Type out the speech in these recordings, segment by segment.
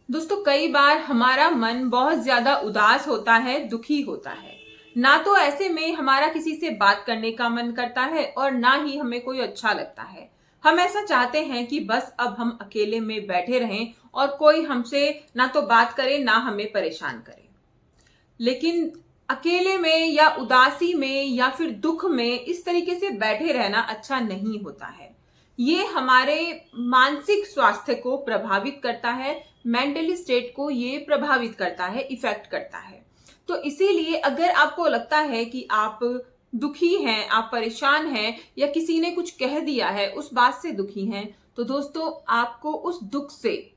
दोस्तों, कई बार हमारा मन बहुत ज्यादा उदास होता है, दुखी होता है। ना तो ऐसे में हमारा किसी से बात करने का मन करता है और ना ही हमें कोई अच्छा लगता है। हम ऐसा चाहते हैं कि बस अब हम अकेले में बैठे रहें और कोई हमसे ना तो बात करे ना हमें परेशान करे। लेकिन अकेले में या उदासी में या फिर दुख में इस तरीके से बैठे रहना अच्छा नहीं होता है। ये हमारे मानसिक स्वास्थ्य को प्रभावित करता है, मेंटली स्टेट को ये प्रभावित करता है, इफेक्ट करता है। तो इसीलिए अगर आपको लगता है कि आप दुखी हैं, आप परेशान हैं या किसी ने कुछ कह दिया है, उस बात से दुखी हैं, तो दोस्तों आपको उस दुख से,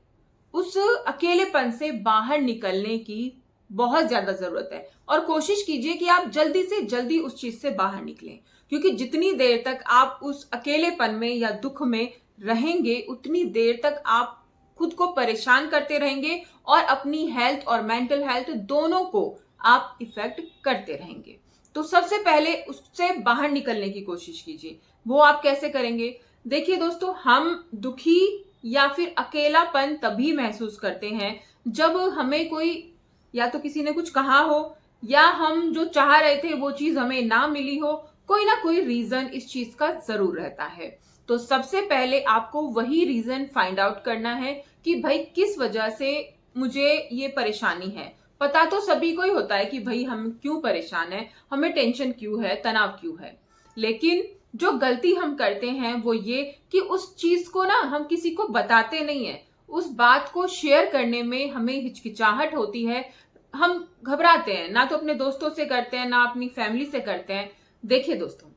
उस अकेलेपन से बाहर निकलने की बहुत ज्यादा जरूरत है। और कोशिश कीजिए कि आप जल्दी से जल्दी उस चीज से बाहर निकलें, क्योंकि जितनी देर तक आप उस अकेलेपन में या दुख में रहेंगे उतनी देर तक आप खुद को परेशान करते रहेंगे और अपनी हेल्थ और मेंटल हेल्थ दोनों को आप इफेक्ट करते रहेंगे। तो सबसे पहले उससे बाहर निकलने की कोशिश कीजिए। वो आप कैसे करेंगे? देखिए दोस्तों, हम दुखी या फिर अकेलापन तभी महसूस करते हैं जब हमें कोई, या तो किसी ने कुछ कहा हो, या हम जो चाह रहे थे वो चीज हमें ना मिली हो। कोई ना कोई रीजन इस चीज का जरूर रहता है। तो सबसे पहले आपको वही रीजन फाइंड आउट करना है कि भाई किस वजह से मुझे ये परेशानी है। पता तो सभी को ही होता है कि भाई हम क्यों परेशान है, हमें टेंशन क्यों है, तनाव क्यों है। लेकिन जो गलती हम करते हैं वो ये कि उस चीज को ना हम किसी को बताते नहीं है। उस बात को शेयर करने में हमें हिचकिचाहट होती है, हम घबराते हैं। ना तो अपने दोस्तों से करते हैं, ना अपनी फैमिली से करते हैं। देखिए दोस्तों,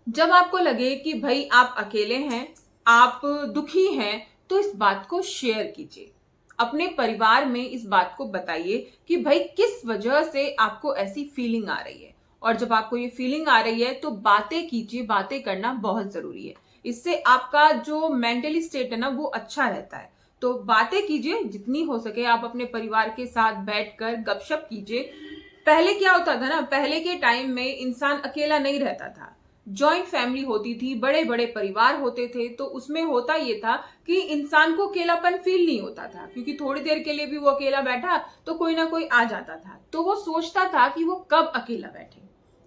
जब आपको लगे कि भाई आप अकेले हैं, आप दुखी हैं, तो इस बात को शेयर कीजिए। अपने परिवार में इस बात को बताइए कि भाई किस वजह से आपको ऐसी फीलिंग आ रही है। और जब आपको ये फीलिंग आ रही है तो बातें कीजिए, बातें करना बहुत जरूरी है। इससे आपका जो मेंटली स्टेट है ना वो अच्छा रहता है। तो बातें कीजिए, जितनी हो सके आप अपने परिवार के साथ बैठकर गपशप कीजिए। पहले क्या होता था ना, पहले के टाइम में इंसान अकेला नहीं रहता था। जॉइंट फैमिली होती थी, बड़े बड़े परिवार होते थे। तो उसमें होता ये था कि इंसान को अकेलापन फील नहीं होता था, क्योंकि थोड़ी देर के लिए भी वो अकेला बैठा तो कोई ना कोई आ जाता था। तो वो सोचता था कि वो कब अकेला बैठे,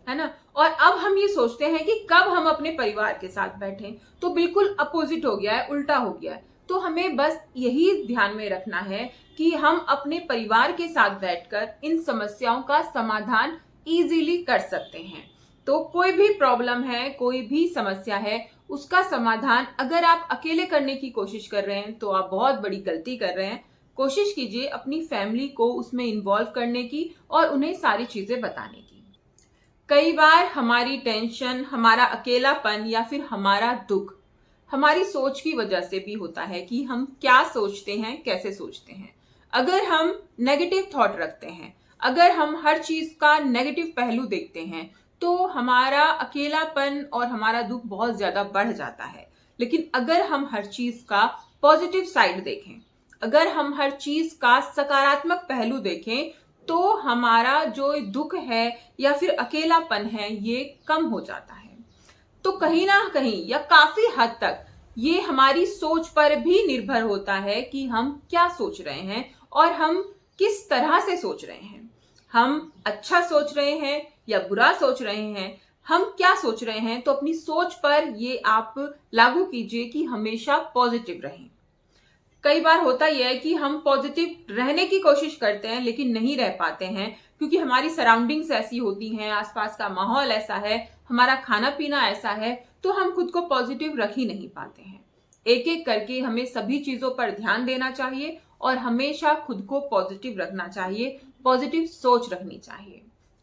है ना। और अब हम ये सोचते हैं कि कब हम अपने परिवार के साथ बैठें। तो बिल्कुल अपोजिट हो गया है, उल्टा हो गया है। तो हमें बस यही ध्यान में रखना है कि हम अपने परिवार के साथ बैठकर इन समस्याओं का समाधान इजीली कर सकते हैं। तो कोई भी प्रॉब्लम है, कोई भी समस्या है, उसका समाधान अगर आप अकेले करने की कोशिश कर रहे हैं तो आप बहुत बड़ी गलती कर रहे हैं। कोशिश कीजिए अपनी फैमिली को उसमें इन्वॉल्व करने की और उन्हें सारी चीजें बताने की। कई बार हमारी टेंशन, हमारा अकेलापन या फिर हमारा दुख हमारी सोच की वजह से भी होता है कि हम क्या सोचते हैं, कैसे सोचते हैं। अगर हम नेगेटिव थॉट रखते हैं, अगर हम हर चीज का नेगेटिव पहलू देखते हैं, तो हमारा अकेलापन और हमारा दुख बहुत ज्यादा बढ़ जाता है। लेकिन अगर हम हर चीज का पॉजिटिव साइड देखें, अगर हम हर चीज का सकारात्मक पहलू देखें, तो हमारा जो दुख है या फिर अकेलापन है ये कम हो जाता है। तो कहीं ना कहीं या काफी हद तक ये हमारी सोच पर भी निर्भर होता है कि हम क्या सोच रहे हैं और हम किस तरह से सोच रहे हैं। हम अच्छा सोच रहे हैं या बुरा सोच रहे हैं, हम क्या सोच रहे हैं। तो अपनी सोच पर ये आप लागू कीजिए कि हमेशा पॉजिटिव रहें। कई बार होता यह है कि हम पॉजिटिव रहने की कोशिश करते हैं लेकिन नहीं रह पाते हैं, क्योंकि हमारी सराउंडिंग्स ऐसी होती हैं, आसपास का माहौल ऐसा है, हमारा खाना पीना ऐसा है, तो हम खुद को पॉजिटिव रख ही नहीं पाते हैं। एक एक करके हमें सभी चीजों पर ध्यान देना चाहिए और हमेशा खुद को पॉजिटिव रखना चाहिए, पॉजिटिव सोच रखनी चाहिए।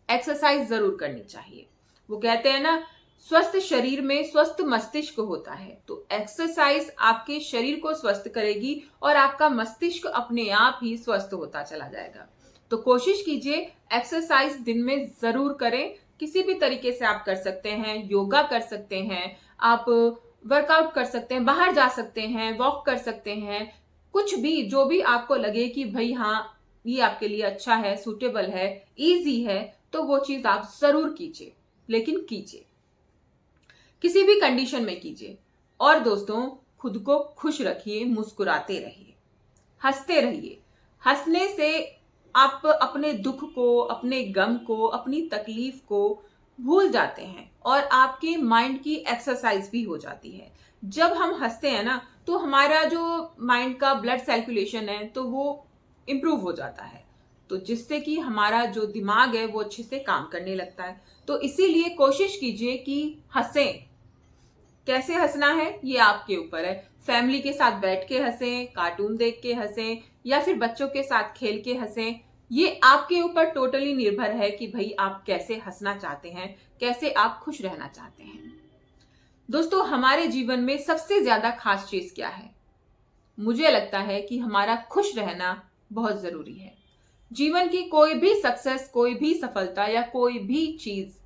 एक्सरसाइज जरूर करनी चाहिए। वो कहते हैं ना, स्वस्थ शरीर में स्वस्थ मस्तिष्क होता है। तो एक्सरसाइज आपके शरीर को स्वस्थ करेगी और आपका मस्तिष्क अपने आप ही स्वस्थ होता चला जाएगा। तो कोशिश कीजिए एक्सरसाइज दिन में जरूर करें। किसी भी तरीके से आप कर सकते हैं, योगा कर सकते हैं, आप वर्कआउट कर सकते हैं, बाहर जा सकते हैं, वॉक कर सकते हैं। कुछ भी, जो भी आपको लगे कि भाई हाँ ये आपके लिए अच्छा है, सूटेबल है, इजी है, तो वो चीज आप जरूर कीजिए। लेकिन कीजिए, किसी भी कंडीशन में कीजिए। और दोस्तों, खुद को खुश रखिए, मुस्कुराते रहिए। हंसते रहिए। हंसने से आप अपने दुख को, अपने गम को, अपनी तकलीफ को भूल जाते हैं और आपके माइंड की एक्सरसाइज भी हो जाती है। जब हम हंसते हैं ना, तो हमारा जो माइंड का ब्लड सर्कुलेशन है तो वो इम्प्रूव हो जाता है, तो जिससे कि हमारा जो दिमाग है वो अच्छे से काम करने लगता है। तो इसीलिए कोशिश कीजिए कि हंसें। कैसे हंसना है ये आपके ऊपर है। फैमिली के साथ बैठ के हंसें, कार्टून देख के हंसें, या फिर बच्चों के साथ खेल के हंसें। ये आपके ऊपर टोटली निर्भर है कि भाई आप कैसे हंसना चाहते हैं, कैसे आप खुश रहना चाहते हैं। दोस्तों, हमारे जीवन में सबसे ज्यादा खास चीज क्या है? मुझे लगता है कि हमारा खुश रहना बहुत जरूरी है। जीवन की कोई भी सक्सेस, कोई भी सफलता या कोई भी चीज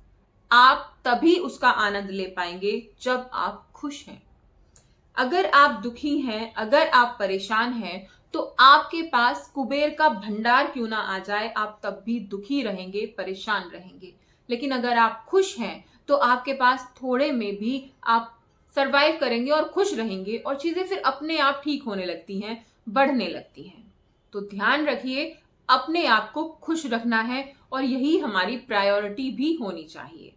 आप तभी उसका आनंद ले पाएंगे जब आप खुश हैं। अगर आप दुखी हैं, अगर आप परेशान हैं, तो आपके पास कुबेर का भंडार क्यों ना आ जाए, आप तब भी दुखी रहेंगे, परेशान रहेंगे। लेकिन अगर आप खुश हैं तो आपके पास थोड़े में भी आप सरवाइव करेंगे और खुश रहेंगे, और चीजें फिर अपने आप ठीक होने लगती हैं, बढ़ने लगती हैं। तो ध्यान रखिए, अपने आप को खुश रखना है और यही हमारी प्रायोरिटी भी होनी चाहिए।